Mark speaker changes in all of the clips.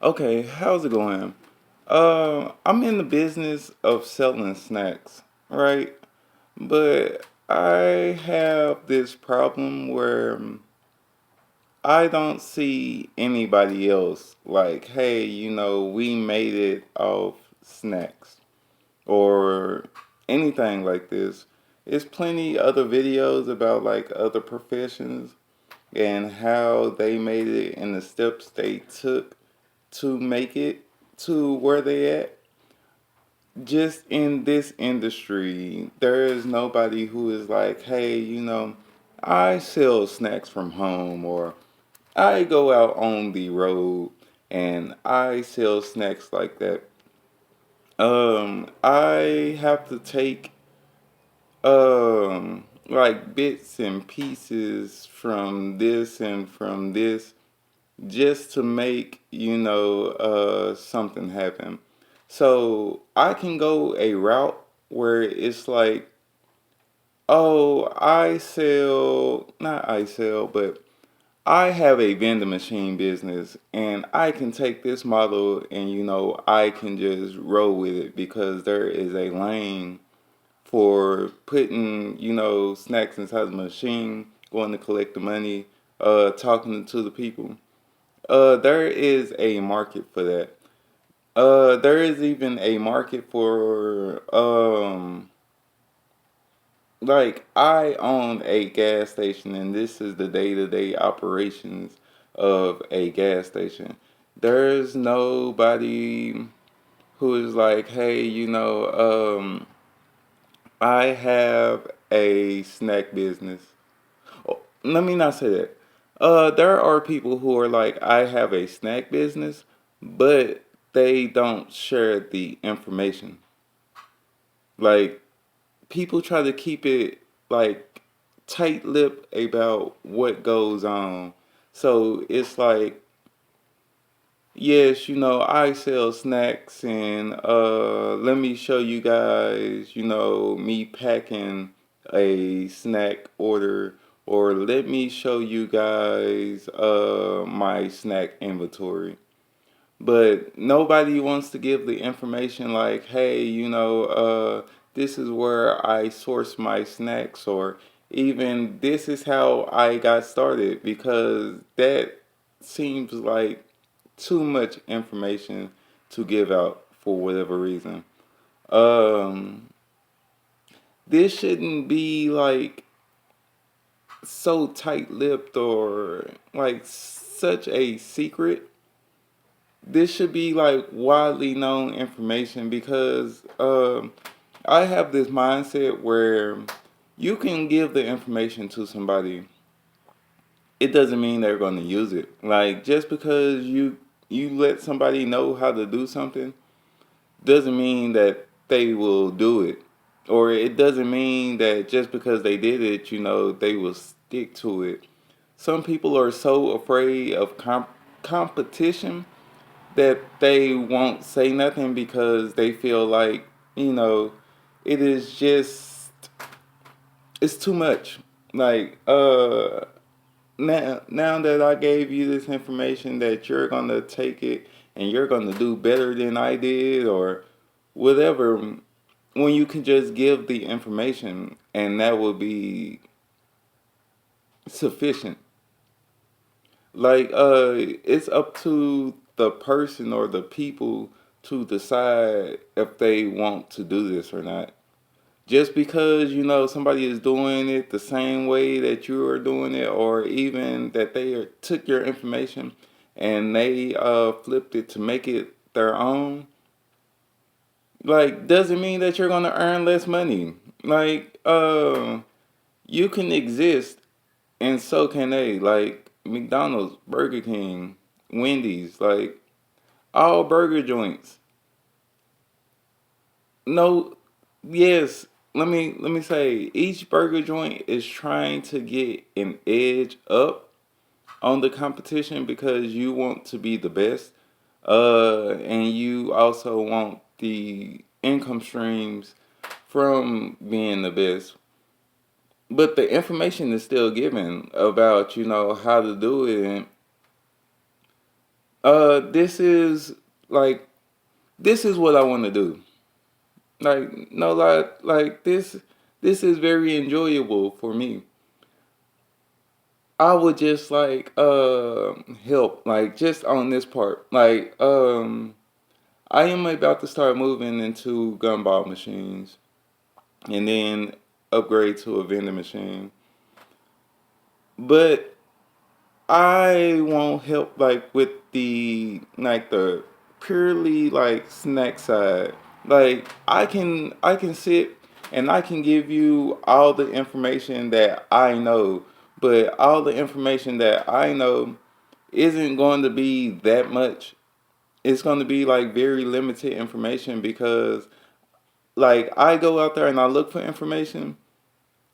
Speaker 1: Okay, how's it going? I'm in the business of selling snacks, right? But I have this problem where I don't see anybody else like, hey, we made it off snacks or anything like this. There's plenty other videos about like other professions and how they made it and the steps they took to make it to where they at. Just in this industry, there is nobody who is like, hey, I sell snacks from home, or I go out on the road and I sell snacks like that. I have to take like bits and pieces from this and from this just to make something happen. So I can go a route where it's like, oh, I sell, not I sell, but I have a vending machine business and I can take this model and I can just roll with it because there is a lane for putting snacks inside the machine, going to collect the money, talking to the people. There is a market for that. There is even a market for like I own a gas station, and this is the day-to-day operations of a gas station. There's nobody who is like, hey, I have a snack business. Oh, let me not say that. There are people who are like, I have a snack business, but they don't share the information. Like, people try to keep it like tight lip about what goes on. So it's like, yes, I sell snacks and let me show you guys, me packing a snack order, or let me show you guys my snack inventory. But nobody wants to give the information like, hey, this is where I source my snacks, or even this is how I got started, because that seems like too much information to give out for whatever reason. Um, this shouldn't be like so tight-lipped or like such a secret. This should be like widely known information because I have this mindset where you can give the information to somebody, it doesn't mean they're going to use it. Like, just because you let somebody know how to do something doesn't mean that they will do it, or it doesn't mean that just because they did it, they will stick to it. Some people are so afraid of competition that they won't say nothing because they feel like, you know, it is just, it's too much. Like, now that I gave you this information that you're gonna take it and you're gonna do better than I did or whatever, when you can just give the information and that will be sufficient. Like, it's up to the person or the people to decide if they want to do this or not. Just because somebody is doing it the same way that you are doing it, or even that they took your information and they flipped it to make it their own, like, doesn't mean that you're gonna earn less money. Like, you can exist and so can they. Like McDonald's, Burger King, Wendy's, like all burger joints. No, yes. Let me say, each burger joint is trying to get an edge up on the competition because you want to be the best, and you also want the income streams from being the best. But the information is still given about how to do it, and This is like this is what I want to do. Like no lie, like this is very enjoyable for me. I would just like help like just on this part. Like I am about to start moving into gumball machines and then upgrade to a vending machine. But I won't help like with the purely like snack side. Like I can sit and I can give you all the information that I know, but all the information that I know isn't going to be that much. It's going to be like very limited information because like I go out there and I look for information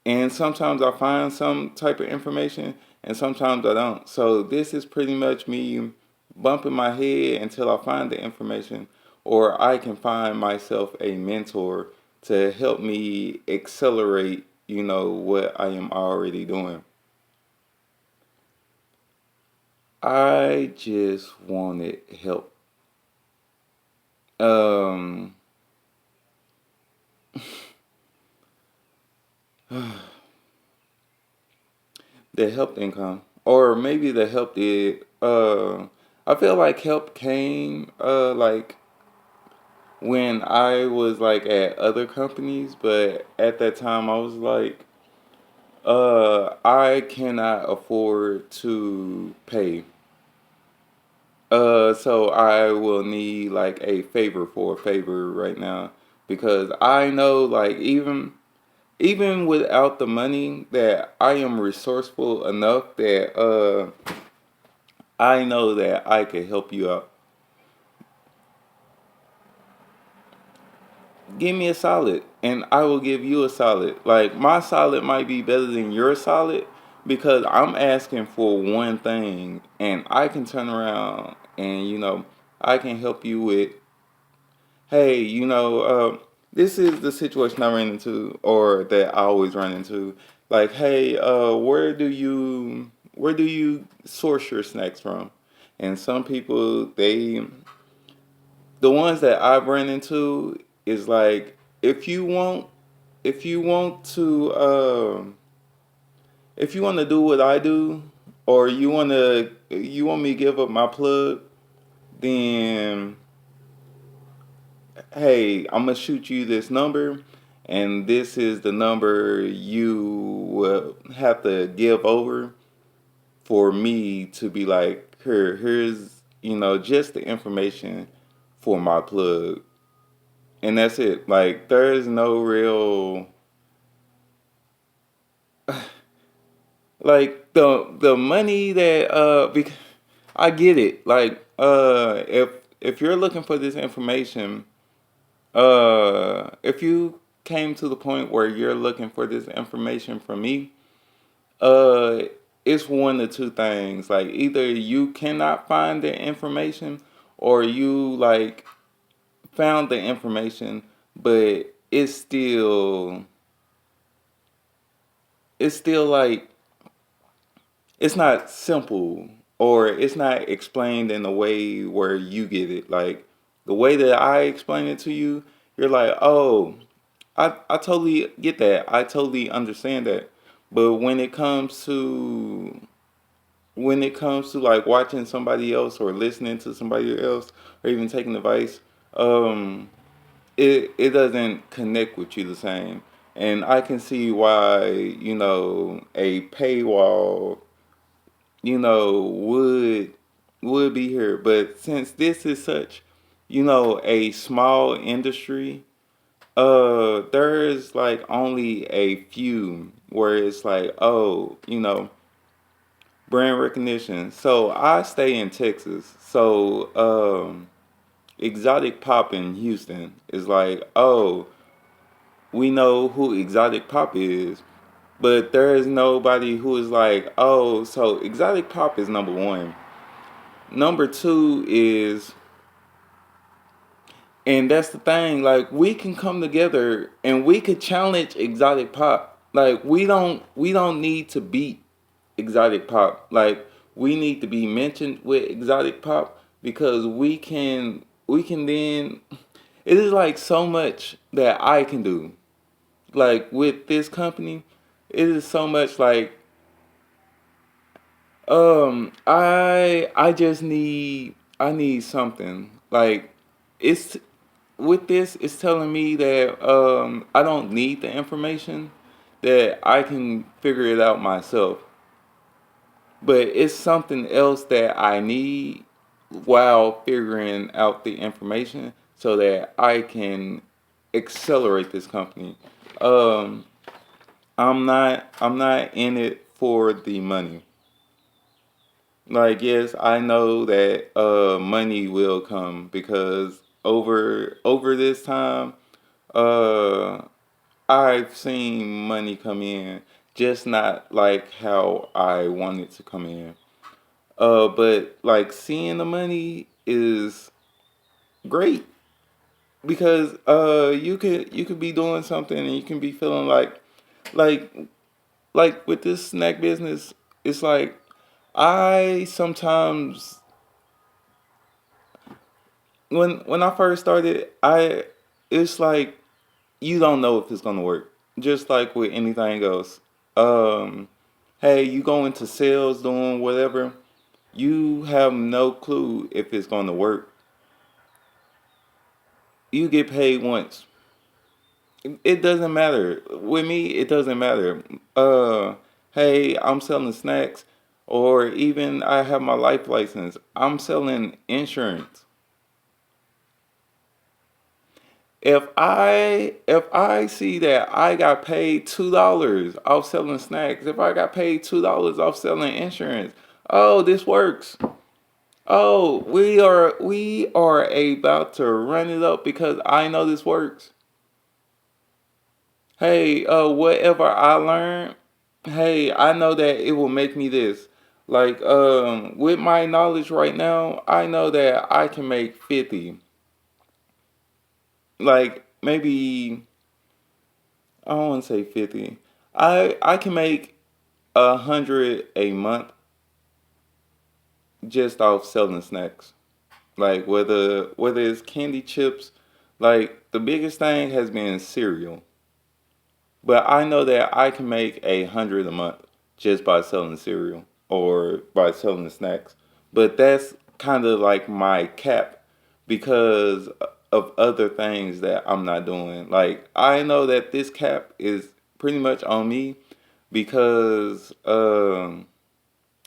Speaker 1: and sometimes I find some type of information and sometimes I don't. So this is pretty much me bumping my head until I find the information or I can find myself a mentor to help me accelerate, what I am already doing. I just wanted help. Um the help income or maybe the help did I feel like help came like when I was like at other companies, but at that time I was like, I cannot afford to pay. So I will need like a favor for a favor right now because I know like even without the money that I am resourceful enough that I know that I can help you out. Give me a solid and I will give you a solid. Like my solid might be better than your solid because I'm asking for one thing and I can turn around and I can help you with, hey, this is the situation I ran into or that I always run into. Like, hey, where do you source your snacks from? And some people the ones that I've run into is like if you want to if you want to do what I do or you want me to give up my plug, then hey, I'm gonna shoot you this number and this is the number you will have to give over for me to be like, here's just the information for my plug. And that's it. Like there is no real like the money that I get it. Like if you're looking for this information, if you came to the point where you're looking for this information from me, uh it's one of two things. Like either you cannot find the information or you like found the information but it's still like it's not simple or it's not explained in a way where you get it. Like the way that I explain it to you, you're like, oh, I totally get that. I totally understand that. But when it comes to like watching somebody else or listening to somebody else or even taking advice, um, it doesn't connect with you the same. And I can see why, a paywall would be here. But since this is such, a small industry, there's like only a few where it's like, oh, brand recognition. So I stay in Texas. So Exotic Pop in Houston is like, oh, we know who Exotic Pop is, but there is nobody who is like, oh, so Exotic Pop is number one. Number two is, and that's the thing, like we can come together and we could challenge Exotic Pop. Like we don't need to beat Exotic Pop. Like we need to be mentioned with Exotic Pop, because we can then it is like so much that I can do. Like with this company, it is so much like I just need something. Like it's with this, it's telling me that I don't need the information, that I can figure it out myself. But it's something else that I need while figuring out the information so that I can accelerate this company. Um, I'm not in it for the money. Like yes, I know that money will come because over this time, uh I've seen money come in, just not like how I want it to come in. But like seeing the money is great because you could be doing something and you can be feeling like like with this snack business, it's like I sometimes when I first started, I it's like you don't know if it's gonna work. Just like with anything else. Um, hey, you go into sales doing whatever, you have no clue if it's gonna work. You get paid once. It doesn't matter. With me, it doesn't matter. Hey, I'm selling snacks, or even I have my life license. I'm selling insurance. If I see that I got paid $2 off selling snacks, if I got paid $2 off selling insurance, oh, this works. Oh, we are about to run it up because I know this works. Hey, whatever I learned, hey, I know that it will make me this. Like, with my knowledge right now, I know that I can make 50. Like, maybe, I don't want to say 50. I can make 100 a month just off selling snacks. Like, whether it's candy chips, like, the biggest thing has been cereal. But I know that I can make 100 a month just by selling cereal or by selling the snacks. But that's kind of like my cap because of other things that I'm not doing. Like I know that this cap is pretty much on me because I'm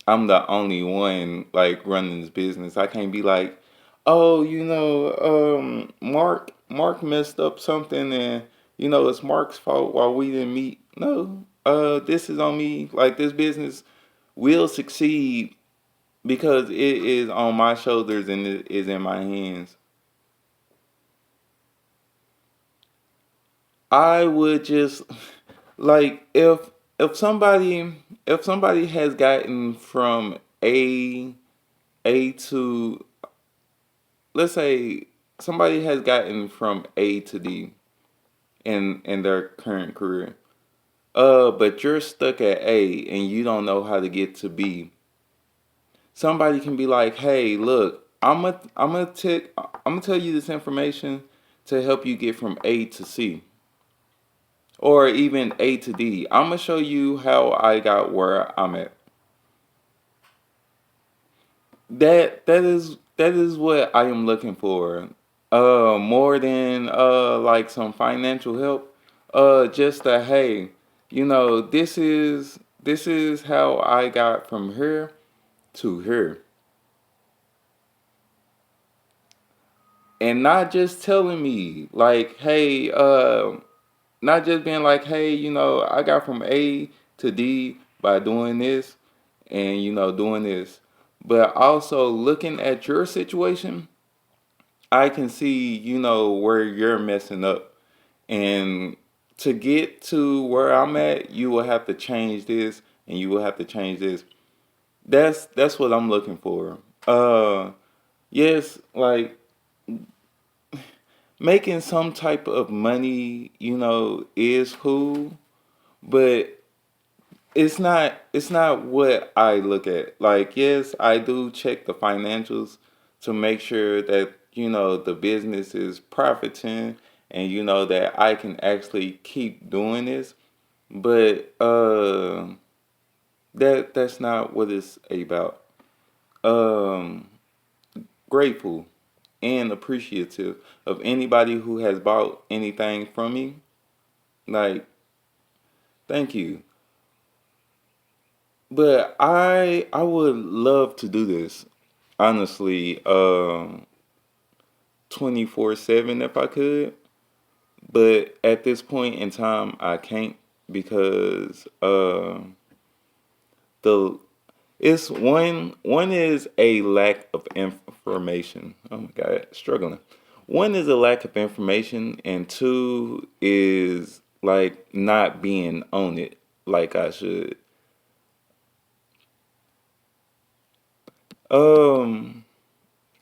Speaker 1: the only one like running this business. I can't be like, oh, Mark messed up something and it's Mark's fault why we didn't meet. No, this is on me. Like this business will succeed because it is on my shoulders and it is in my hands. I would just like if somebody has gotten from A to, let's say somebody has gotten from A to D in their current career. But you're stuck at A and you don't know how to get to B. Somebody can be like, "Hey, look, I'm gonna tell you this information to help you get from A to C or even A to D. I'm gonna show you how I got where I'm at." That is what I am looking for. More than like some financial help. Just a hey, this is how I got from here to here, and not just telling me like hey, not just being like hey, I got from A to D by doing this and doing this, but also looking at your situation I can see, where you're messing up. And to get to where I'm at, you will have to change this and you will have to change this. That's what I'm looking for. Yes, like making some type of money, is cool, but it's not what I look at. Like, yes, I do check the financials to make sure that the business is profiting, and that I can actually keep doing this. But that's not what it's about. Um, Grateful and appreciative of anybody who has bought anything from me. Like, thank you. But I would love to do this honestly, 24/7 if I could. But at this point in time, I can't because the it's one is a lack of information. Oh my God, struggling. One is a lack of information, and two is like not being on it like I should. Um,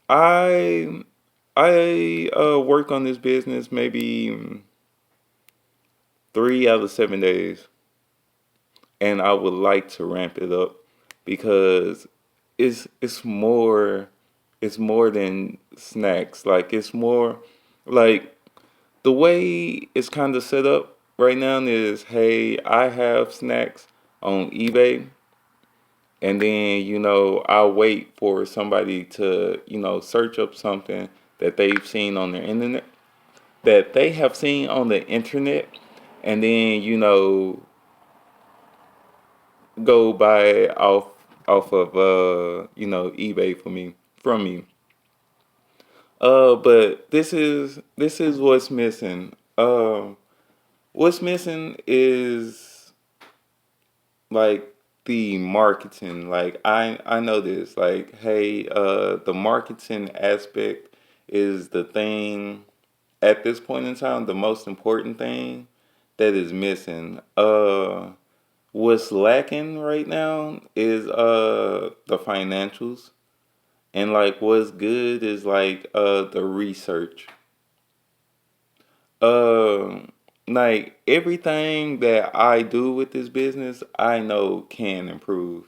Speaker 1: I I work on this business maybe 3 out of 7 days, and I would like to ramp it up because it's more than snacks. Like it's more like the way it's kind of set up right now is, hey, I have snacks on eBay, and then I'll wait for somebody to search up something that they've seen on the internet that they have seen on the internet, and then go buy off of eBay for me from me. But this is what's missing. What's missing is like the marketing. Like I know this. Like, hey, the marketing aspect is the thing at this point in time, the most important thing that is missing. What's lacking right now is the financials, and like what's good is like the research. Um like everything that I do with this business, I know can improve.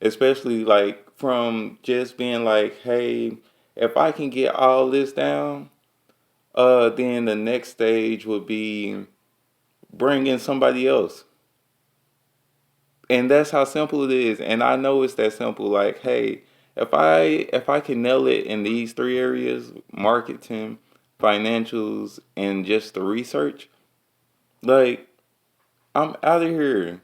Speaker 1: Especially like from just being like, hey, if I can get all this down, then the next stage would be bringing somebody else. And that's how simple it is. And I know it's that simple. Like, hey, if I can nail it in these three areas, marketing, financials, and just the research, like I'm out of here.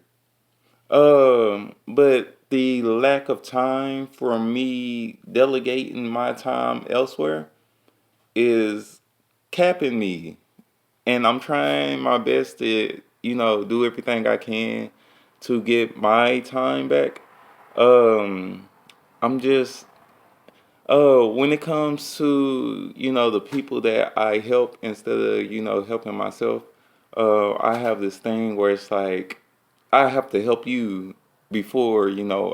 Speaker 1: But the lack of time for me delegating my time elsewhere is capping me. And I'm trying my best to, do everything I can to get my time back. Um, I'm just, when it comes to, the people that I help instead of, helping myself, I have this thing where it's like, I have to help you before,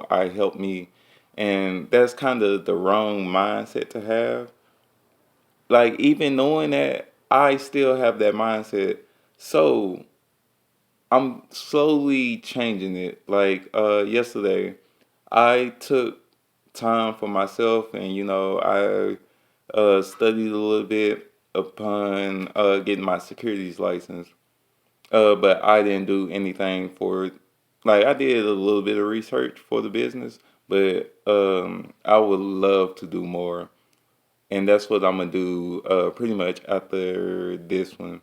Speaker 1: I help me. And that's kind of the wrong mindset to have. Like, even knowing that, I still have that mindset. So, I'm slowly changing it. Like yesterday, I took time for myself, and I studied a little bit upon getting my securities license. But I didn't do anything for, like, I did a little bit of research for the business, but I would love to do more, and that's what I'm gonna do pretty much after this one.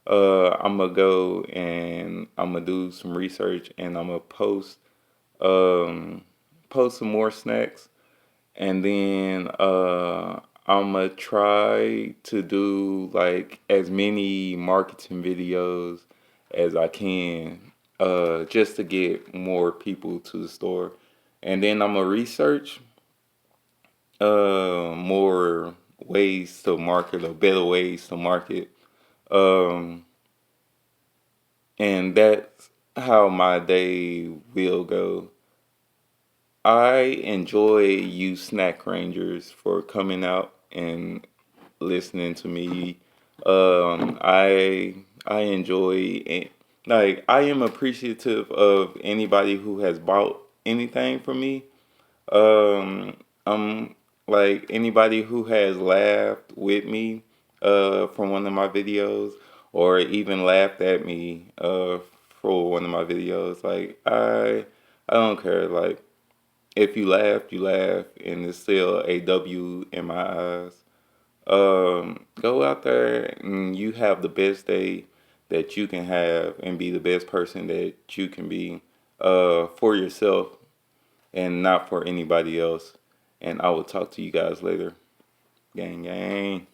Speaker 1: I'm gonna go and I'm gonna do some research, and I'm gonna um post some more snacks, and then I'm gonna try to do like as many marketing videos as I can, just to get more people to the store, and then I'm gonna research more ways to market, or better ways to market. Um, And that's how my day will go. I enjoy you snack rangers for coming out and listening to me. I enjoy it. Like I am appreciative of anybody who has bought anything from me. I'm Like anybody who has laughed with me from one of my videos, or even laughed at me for one of my videos, like I don't care. Like if you laugh, you laugh, and it's still a W in my eyes. Go out there and you have the best day that you can have, and be the best person that you can be for yourself and not for anybody else. And I will talk to you guys later. Gang, gang.